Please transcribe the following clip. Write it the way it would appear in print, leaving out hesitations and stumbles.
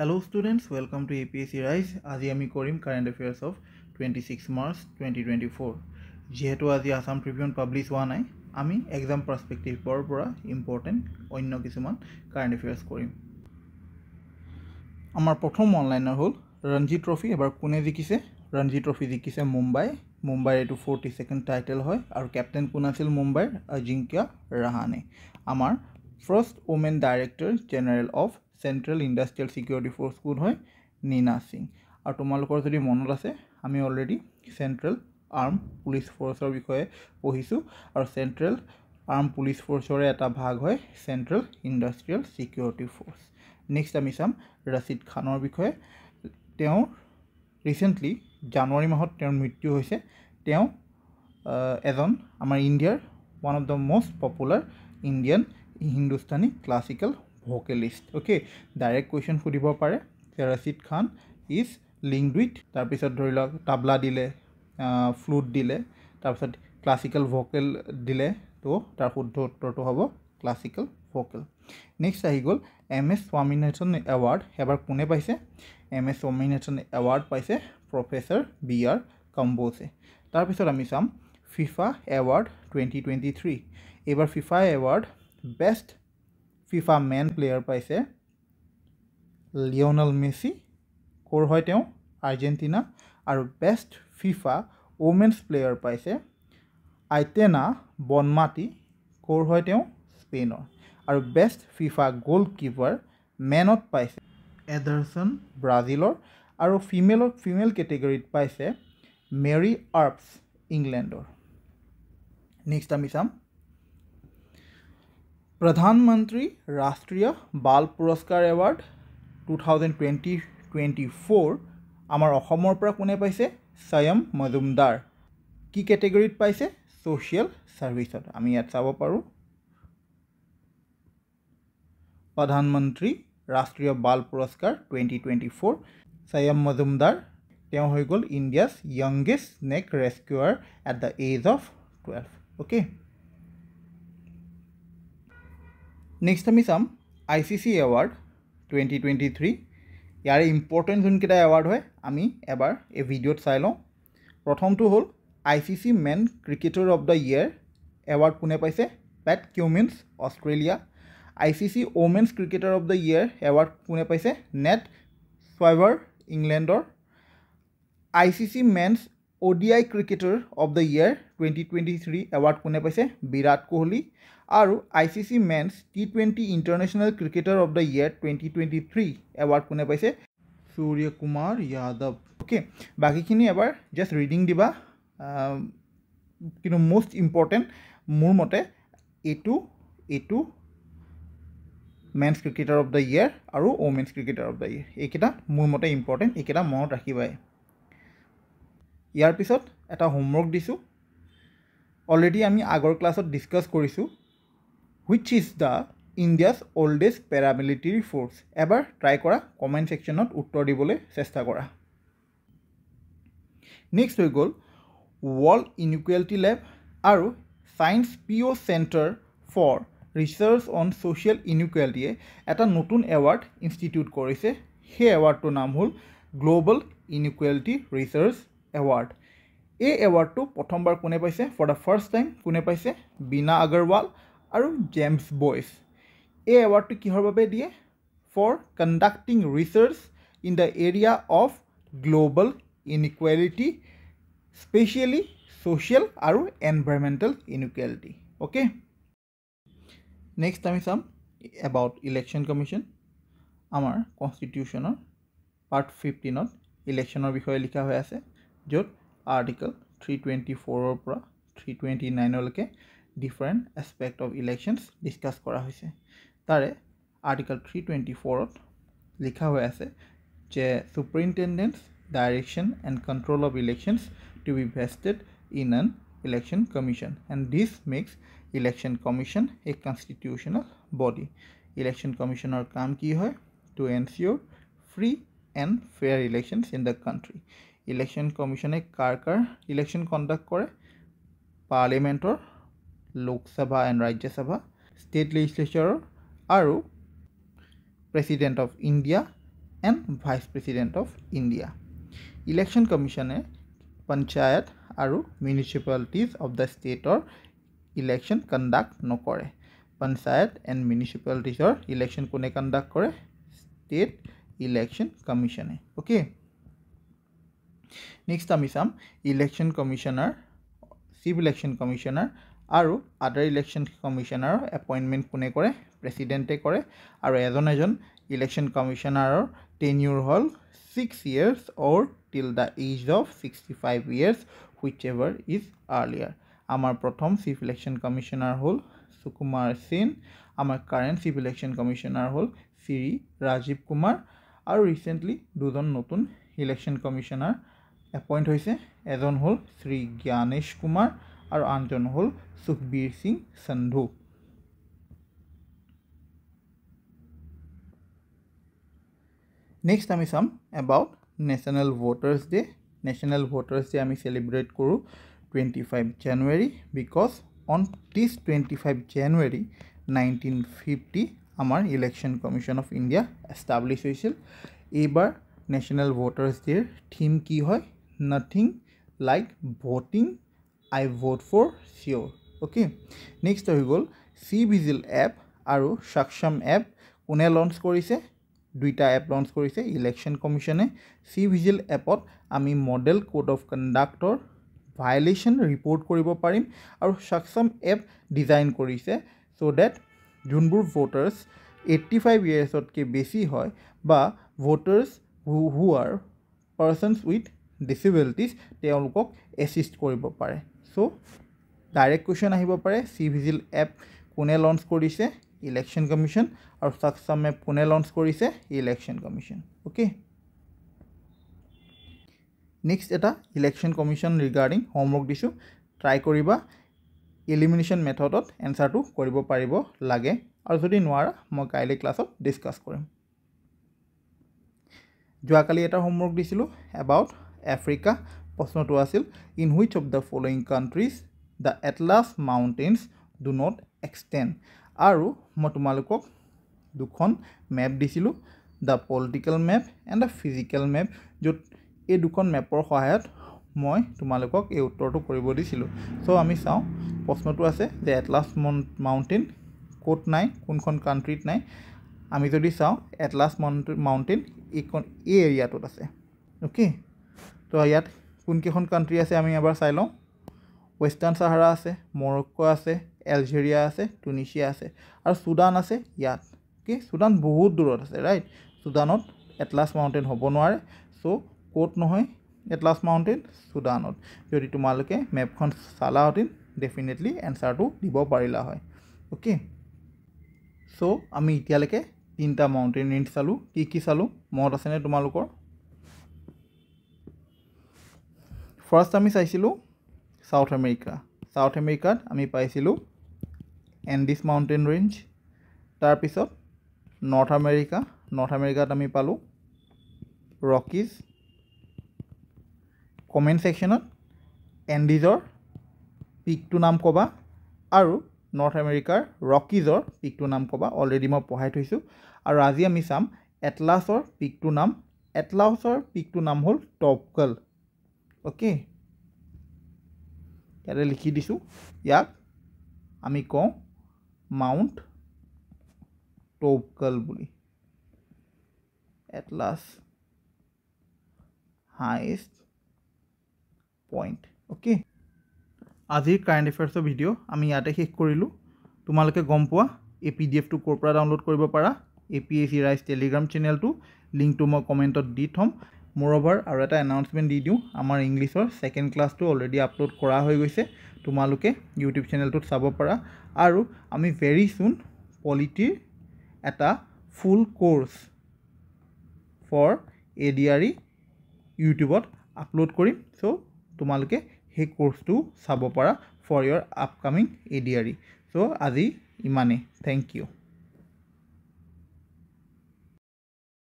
Hello students, welcome to APSC Rise. আজি আমি কৰিম কাৰেণ্ট এফেয়াৰ্স অফ 26 মাৰ্চ 2024. যেহেতু আজি আসাম ট্ৰিবিউন পাব্লিছ হোৱা নাই, আমি এক্সাম পাৰ্সপেক্টিভৰ পৰা ইম্পৰ্টেণ্ট অন্য কিছুমান কাৰেণ্ট এফেয়াৰ্স কৰিম। আমাৰ প্ৰথম অনলাইনৰ হ'ল ৰঞ্জি ট্ৰফি। এবাৰ কোনে জিকিছে? ৰঞ্জি ট্ৰফি জিকিছে মুম্বাইৰ এইটো 42nd টাইটেল হয় আৰু কেপ্টেইন কোন আছিল মুম্বাইৰ? অজিংক্য ৰাহানে। আমাৰ first women director general of central industrial security force কোন হয়? নীনা সিং। আৰু তোমালোকৰ যদি মনত আছে, আমি অলৰেডি চেণ্ট্ৰেল আৰ্ম পুলিচ ফ'ৰ্চৰ বিষয়ে পঢ়িছোঁ আৰু চেণ্ট্ৰেল আৰ্ম পুলিচ ফ'ৰ্চৰে এটা ভাগ হয় central industrial security force. Next আমি চাম ৰছিদ খানৰ বিষয়ে। তেওঁ ৰিচেণ্টলি জানুৱাৰী মাহত তেওঁৰ মৃত্যু হৈছে। তেওঁ এজন আমাৰ ইণ্ডিয়াৰ one of the most popular Indian Hindustani classical vocalist. Okay, direct question সুধিব পাৰে যে Rashid Khan is linked with, তাৰপিছত ধৰি লওক তাবলা দিলে, ফ্লুট দিলে, তাৰপিছত ক্লাছিকেল ভোকেল দিলে, তো তাৰ শুদ্ধ উত্তৰটো হ'ব ক্লাছিকেল ভোকেল। নেক্সট আহি গ'ল MS স্বামীনাথন এৱাৰ্ড। এবাৰ কোনে পাইছে? MS স্বামীনাথন এৱাৰ্ড পাইছে প্ৰফেচাৰ BR কম্বোজে। তাৰপিছত আমি চাম ফিফা এৱাৰ্ড 2023। এইবাৰ FIFA award best FIFA men player পাইছে লিঅ'নেল মেছি। ক'ৰ হয় তেওঁ? আৰ্জেণ্টিনা। আৰু বেষ্ট ফিফা ওমেন্স প্লেয়াৰ পাইছে আইটেনা বনমাটি। ক'ৰ হয় তেওঁ? স্পেইনৰ। আৰু বেষ্ট ফিফা গ'ল কিপাৰ মেনত পাইছে এডাৰছন ব্ৰাজিলৰ। আৰু ফিমেল কেটেগৰীত পাইছে মেৰী আৰ্পছ ইংলেণ্ডৰ। নেক্সট আমি চাম প্ৰধানমন্ত্ৰী ৰাষ্ট্ৰীয় বাল পুৰস্কাৰ এৱাৰ্ড 2024 আমাৰ অসমৰ পৰা কোনে পাইছে? স্বয়ম মজুমদাৰ। কি কেটেগৰীত পাইছে? ছ'চিয়েল ছাৰ্ভিচত। আমি ইয়াত চাব পাৰোঁ প্ৰধানমন্ত্ৰী ৰাষ্ট্ৰীয় বাল পুৰস্কাৰ 2024 স্বয়ম মজুমদাৰ। তেওঁ হৈ গ'ল India's youngest snake rescuer at the age of 12। Okay, next আমি চাম ICC এৱাৰ্ড 2023। ইয়াৰে ইম্পৰ্টেণ্ট যোনকেইটা এৱাৰ্ড হয় আমি এবাৰ এই ভিডিঅ'ত চাই লওঁ। প্ৰথমটো হ'ল ICC men cricketer of the year award কোনে পাইছে? Pat Cummins Australia. ICC women's cricketer of the year award কোনে পাইছে? নেট ছোৱাইভাৰ ইংলেণ্ডৰ। ICC men's ODI cricketer of the year 2023 award কোনে পাইছে? বিৰাট কোহলি। আৰু ICC men's T20 international cricketer of the year 2023 award কোনে পাইছে? সূৰ্য কুমাৰ যাদৱ। অ'কে, বাকীখিনি এবাৰ জাষ্ট ৰিডিং দিবা, কিন্তু মষ্ট ইম্পৰ্টেণ্ট মোৰ মতে এইটো men's cricketer of the year আৰু women's cricketer of the year, এইকেইটা মোৰ মতে ইম্পৰ্টেণ্ট, এইকেইটা মনত ৰাখিবাই। ইয়াৰ পিছত এটা হোমৱৰ্ক দিছোঁ, অলৰেডি আমি আগৰ ক্লাছত ডিছকাছ কৰিছোঁ। Which is the India's oldest paramilitary force? এবাৰ ট্ৰাই কৰা, কমেণ্ট ছেকশ্যনত উত্তৰ দিবলৈ চেষ্টা কৰা। নেক্সট হৈ গ'ল ৱৰ্ল্ড ইনইকুৱেলিটি লেব আৰু science PO centre for research on social ইনইকুৱেলিটিয়ে এটা নতুন এৱাৰ্ড ইনষ্টিটিউট কৰিছে। সেই এৱাৰ্ডটোৰ নাম হ'ল গ্ল'বেল ইনইকুৱেলিটি ৰিচাৰ্চ এৱাৰ্ড। এই এৱাৰ্ডটো প্ৰথমবাৰ কোনে পাইছে? ফৰ দ্য ফাৰ্ষ্ট টাইম কোনে পাইছে? বীণা আগৰৱাল আৰু জেমছ বইচ। এই এৱাৰ্ডটো কিহৰ বাবে দিয়ে? For conducting research in the area of global inequality, specially social আৰু এনভাইৰমেণ্টেল ইনইকুৱেলিটি। অ'কে, নেক্সট আমি চাম এবাউট ইলেকশ্যন কমিশ্যন। আমাৰ কনষ্টিটিউশ্যনৰ পাৰ্ট 15ত ইলেকশ্যনৰ বিষয়ে লিখা হৈ আছে, য'ত আৰ্টিকল 324ৰ পৰা 329লৈকে different aspect of elections discuss কৰা হৈছে। তাৰে আৰ্টিকল 324ত লিখা হৈ আছে যে superintendence direction and control of elections to be vested in an election commission and this makes election commission a constitutional body. Election কমিশ্যনৰ কাম কি হয়? To ensure free and fair elections in the country. Election কমিশ্যনে কাৰ election conduct কৰে? পাৰ্লিমেণ্টৰ, Lok Sabha and Rajya Sabha, state লেজিস্লেচাৰৰ আৰু president of India and Vice President of India. Election Commission Panchayat aru municipalities of the state or election conduct nokore. Panchayat and municipalities or election kone conduct kore? State Election Commission. Okay. Next ami sam election commissioner, chief election commissioner aru other election commissioner appointment kone kore? President kore aru ejon election commissioner tenure hol 6 years or till the age of 65 years whichever is earlier. Amar prothom chief election commissioner hol Sukumar Sen. Amar current chief election commissioner hol Sri Rajiv Kumar aru recently dujon notun election commissioner appoint hoise. Ejon hol Sri Gyanesh Kumar aru anjon hol Sukhbir Singh Sandhu. Next ami sam about National Voters Day. National Voters Day ami celebrate koru 25 January because on this 25 January 1950 amar Election Commission of India established hoisil. Ebar National Voters Day theme ki hoy? Nothing like voting, I vote for sure. Okay. Next hoy gol C-Vigil app aru Saksham app kone launch korise? দুইটা app launch কৰিছে election কমিশনে। C-Vigil এপত আমি model code of কণ্ডাক্টৰ violation report কৰিব পাৰিম আৰু Saksham app design কৰিছে so that যোনবোৰ ভোটাৰ্স 85 ইয়াৰ্ছতকৈ বেছি হয় বা ভোটাৰ্স who are persons with disabilities তেওঁলোকক এছিষ্ট কৰিব পাৰে। so ডাইৰেক্ট কোৱেশ্চন আহিব পাৰে C-Vigil এপ কোনে লঞ্চ কৰিছে? ইলেকশ্যন কমিশন আৰু সাক্ষম এপ কোনে লঞ্চ কৰিছে? Election commission. ওকে। নেক্সট এটা ইলেকশ্যন কমিশন ৰিগাৰ্ডিং হোমৱৰ্ক দিছো, ট্ৰাই কৰিবা এলিমিনেশ্যন মেথডত এনসাৰটো কৰিব পাৰিব লাগে আৰু যদি নোৱাৰা মই কাইলৈ ক্লাছত ডিসকাস কৰিম। যোৱাকালি এটা হোমৱৰ্ক দিছিলো এবাউট আফ্ৰিকা। প্ৰশ্নটো আছিল in which of the following countries the atlas mountains do not extend. আৰু মই তোমালোকক দুখন মেপ দিছিলো, the political map and the physical map, য'ত এই দুখন মেপৰ সহায়ত মই তোমালোকক এই উত্তৰটো কৰিব দিছিলো। সো আমি চাওঁ প্ৰশ্নটো আছে যে এটলাস মাউণ্টেইন ক'ত নাই, কোনখন কাণ্ট্ৰিত নাই। আমি যদি চাওঁ এটলাস মাউণ্টেইন এই এৰিয়াটোত আছে। ওকে। তো ইয়াত কোনকেইখন কাণ্ট্ৰি আছে আমি এবাৰ চাই লওঁ। ৱেষ্টাৰ্ণ সাহাৰা আছে, মৰক্কো আছে, এলজেৰিয়া আছে, টুনিচিয়া আছে আৰু সুদান আছে ইয়াত। ওকে। সুদান বহুত দূৰত আছে, ৰাইট। সুদানত এটলাস মাউণ্টেইন হ'ব নোৱাৰে। সো ক'ত নহয় এটলাস মাউণ্টেইন? সুদানত। যদি তোমালোকে মেপখন চালাহেঁতেন ডেফিনেটলি এনসাৰটো দিব পাৰিলা হয়। ওকে। সো আমি এতিয়ালৈকে তিনিটা মাউণ্টেইন ৰেঞ্জ চালোঁ। কি চালোঁ মনত আছেনে তোমালোকৰ? ফাৰ্ষ্ট আমি চাইছিলোঁ সাউথ আমেৰিকা। সাউথ আমেৰিকাত আমি পাইছিলোঁ এণ্ডিছ মাউণ্টেইন ৰেঞ্জ। তাৰপিছত নৰ্থ আমেৰিকা। নৰ্থ আমেৰিকাত আমি পালোঁ ৰকিজ। কমেণ্ট ছেকশ্যনত এণ্ডিজৰ পিকটো নাম ক'বা আৰু নৰ্থ আমেৰিকাৰ ৰকিজৰ পিকটো নাম ক'বা। অলৰেডি মই পঢ়াই থৈছোঁ। আৰু আজি আমি চাম এটলাছৰ পিকটোৰ নাম। এটলাছৰ পিকটোৰ নাম হ'ল টপগল। ওকে। ইয়াতে লিখি দিছোঁ। ইয়াক আমি কওঁ মাউণ্ট টপগল বুলি। Atlas highest point. ওকে। আজিৰ কাৰেণ্ট এফেয়াৰ্ছৰ ভিডিঅ' আমি ইয়াতে শেষ কৰিলোঁ। তোমালোকে গম পোৱা এই PDF-টো ক'ৰ পৰা ডাউনলোড কৰিব পাৰা। APSC ৰাইজ টেলিগ্ৰাম চেনেলটো লিংকটো মই কমেণ্টত দি থ'ম। মোৰঅভাৰ আৰু এটা এনাউন্সমেণ্ট দি দিওঁ, আমাৰ ইংলিছৰ ছেকেণ্ড ক্লাছটো অলৰেডি আপলোড কৰা হৈ গৈছে। তোমালোকে ইউটিউব চেনেলটোত চাব পাৰা। আৰু আমি ভেৰি চুন পলিটিৰ এটা ফুল কোৰ্চ ফৰ ADRE ইউটিউবত আপলোড কৰিম। চ' তোমালোকে সেই কোৰ্চটো চাব পাৰা for your upcoming ADRE। So' আজি ইমানেই। Thank U.